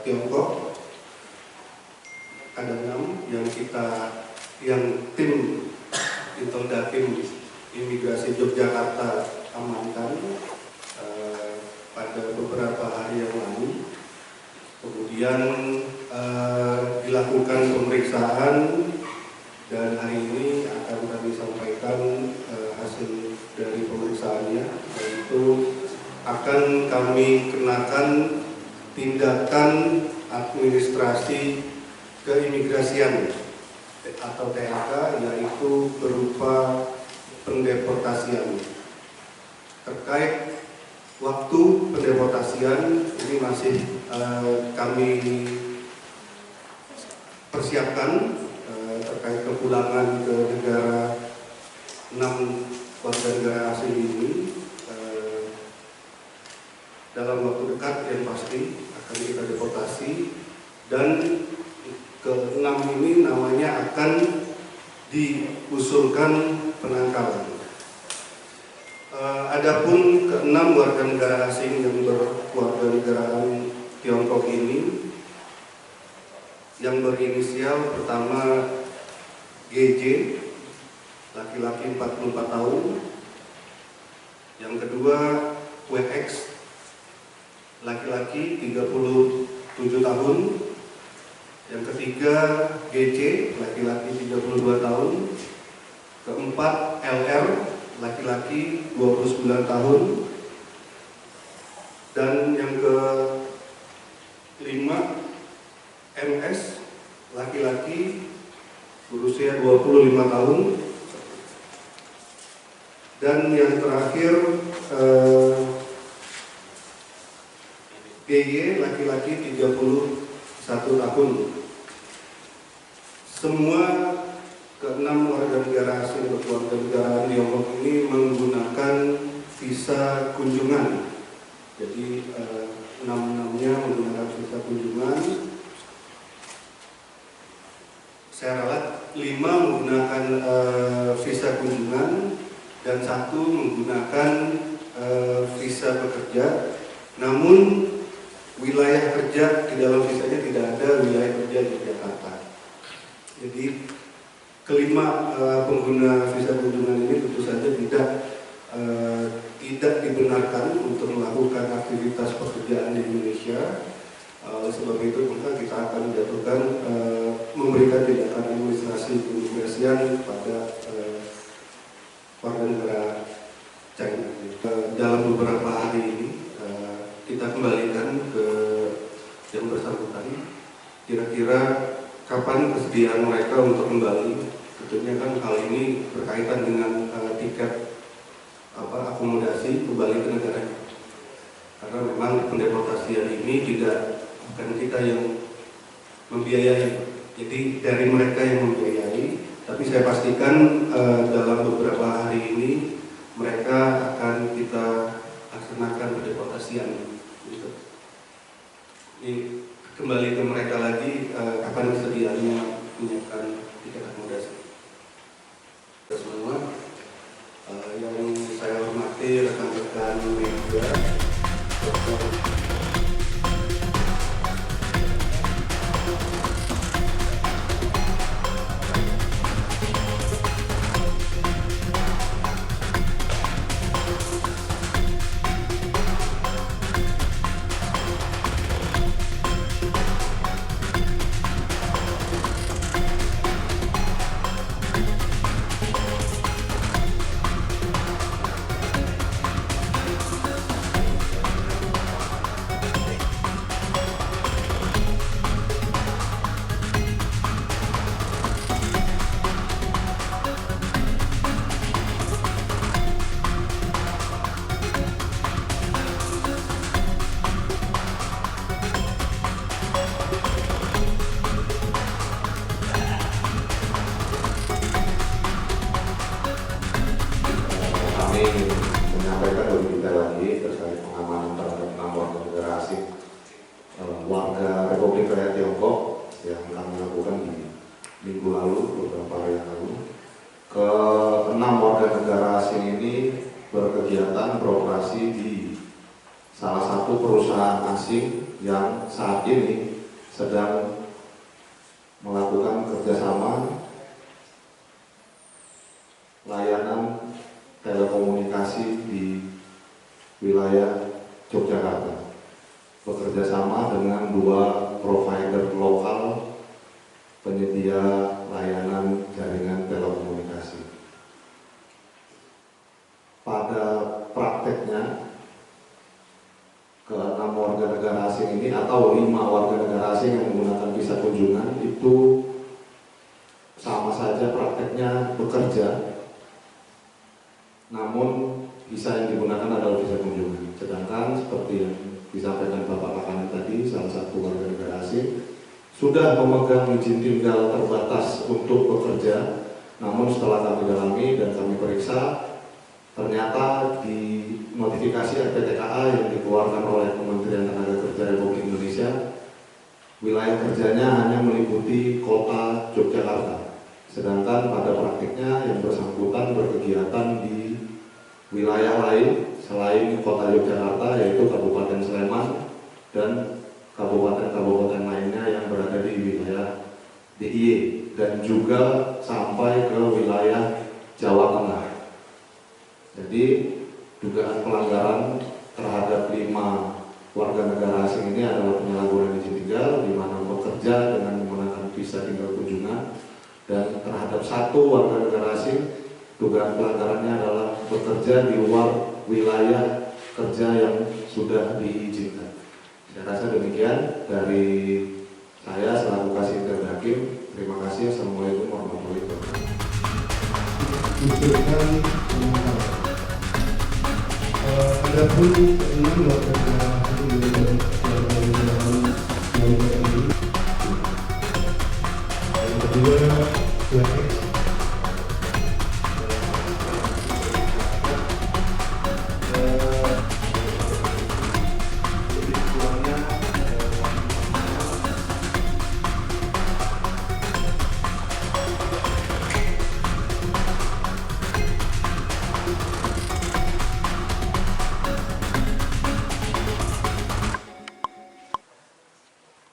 Tiongkok. Ada 6 yang tim Intoldakim Imigrasi Yogyakarta amankan pada beberapa hari yang lalu. Kemudian dilakukan pemeriksaan dan hari ini akan kami sampaikan hasil dari pemeriksaannya, yaitu akan kami kenakan tindakan administrasi keimigrasian atau THK, yaitu berupa pendeportasian. Terkait waktu pendeportasian ini masih kami persiapkan terkait kepulangan ke negara 6 warga negara asing ini dalam waktu dekat yang pasti akan kita deportasi, dan ke-6 ini namanya akan diusulkan penangkalan. Adapun ke-6 warga negara asing yang berwarga negaraan Tiongkok ini, yang berinisial pertama GJ, laki-laki 44 tahun, yang kedua WX, laki-laki 37 tahun, yang ketiga GC, laki-laki 32 tahun, keempat LR, laki-laki 29 tahun, dan yang kelima MS, laki-laki berusia 25 tahun, dan yang terakhir GY, laki-laki 31 tahun. Semua ke-6 warga negara asing berkeluarga negaraan Tiongkok ini menggunakan visa kunjungan. Jadi 6-6-nya menggunakan visa kunjungan. Saya ralat 5 menggunakan visa kunjungan dan 1 menggunakan visa bekerja. Namun wilayah kerja di dalam visanya tidak ada wilayah kerja di Jakarta. Jadi kelima pengguna visa kunjungan ini tentu saja tidak dibenarkan untuk melakukan aktivitas pekerjaan di Indonesia. Oleh sebab itu maka kita akan menjatuhkan memberikan tindakan administrasi keimigrasian kepada warga negara China. Dalam beberapa hari ini kita kembalikan ke yang bersangkutan. Kira-kira kapan kesediaan mereka untuk kembali? Tentunya kan hal ini berkaitan dengan tiket akomodasi kembali ke negaranya. Karena memang pendeportasian ini bukan kita yang membiayai, jadi dari mereka yang membiayai. Tapi saya pastikan dalam beberapa hari ini mereka akan kita laksanakan pendeportasian. Gitu. Ini kembali ke mereka lagi, kapan kesediaannya menyiapkan tiket akomodasi. Semua yang saya hormati rekan-rekan media, menyampaikan lebih detail lagi terkait pengamanan terhadap 6 warga negara asing warga Republik Rakyat Tiongkok yang kami lakukan di minggu lalu, beberapa hari yang lalu. Ke-6 warga negara asing ini berkegiatan beroperasi di salah satu perusahaan asing yang saat ini sedang melakukan kerjasama layanan telekomunikasi di wilayah Yogyakarta, bekerja sama dengan 2 provider lokal penyedia layanan jaringan telekomunikasi. Pada prakteknya, ke-6 warga negara asing ini atau 5 warga negara asing yang menggunakan visa kunjungan itu sama saja prakteknya bekerja, namun visa yang digunakan adalah visa kunjungan. Sedangkan seperti yang disampaikan Bapak Makanan tadi, salah satu warga negara asing sudah memegang izin tinggal terbatas untuk bekerja, namun setelah kami dalami dan kami periksa, ternyata di notifikasi RPTKA yang dikeluarkan oleh Kementerian Tenaga Kerja Republik Indonesia, wilayah kerjanya hanya meliputi kota Yogyakarta. Sedangkan pada praktiknya yang bersangkutan berkegiatan di wilayah lain selain kota Yogyakarta, yaitu Kabupaten Sleman dan kabupaten-kabupaten lainnya yang berada di wilayah DIY dan juga sampai ke wilayah Jawa Tengah. Jadi dugaan pelanggaran terhadap 5 warga negara asing ini adalah penyalahgunaan izin tinggal, di mana bekerja dengan menggunakan visa tinggal kunjungan, dan terhadap 1 warga negara asing dugaan pelanggarannya adalah bekerja di luar wilayah kerja yang sudah diizinkan. Saya rasa demikian dari saya selaku Kasih Interim Hakim. Terima kasih. Assalamualaikum warahmatullahi wabarakatuh. Adapun keinginan warga negara asing yang kedua,